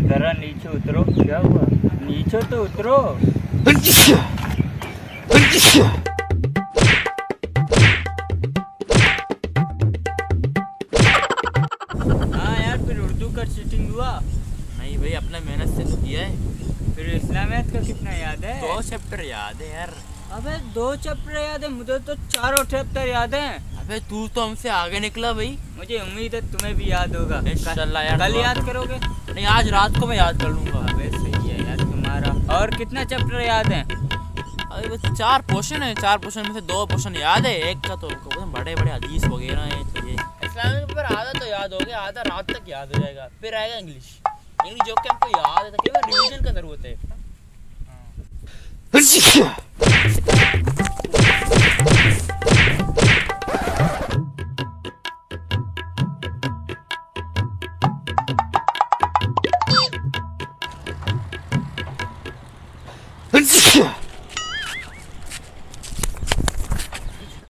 जरा नीचे उतरो। क्या हुआ? नीचे तो उतरो। हाँ यार, फिर उर्दू का चीटिंग हुआ? नहीं भाई, अपना मेहनत से तो किया है। फिर इस्लामियत का कितना याद है? 2 चैप्टर याद है यार। अबे 2 चैप्टर याद है? मुझे तो 4 चैप्टर याद हैं। अबे तू तो हमसे आगे निकला भाई। मुझे उम्मीद है तुम्हें भी याद होगा। इंशाल्लाह यार। कल याद करोगे? नहीं, आज रात को मैं याद कर लूंगा। अबे सही है यार तुम्हारा। और कितना चैप्टर याद है? अरे बस 4 पोर्शन है। 4 पोर्शन में से 2 पोर्शन याद है। एक का तो बड़े बड़े हदीस वगैरह हैं। तो ये इस्लामिक पेपर आधा तो याद हो गया, आधा रात तक याद हो जाएगा। फिर आएगा इंग्लिश जो कि हमको याद है, तकरीबन रिवीजन का जरूरत है। Huh?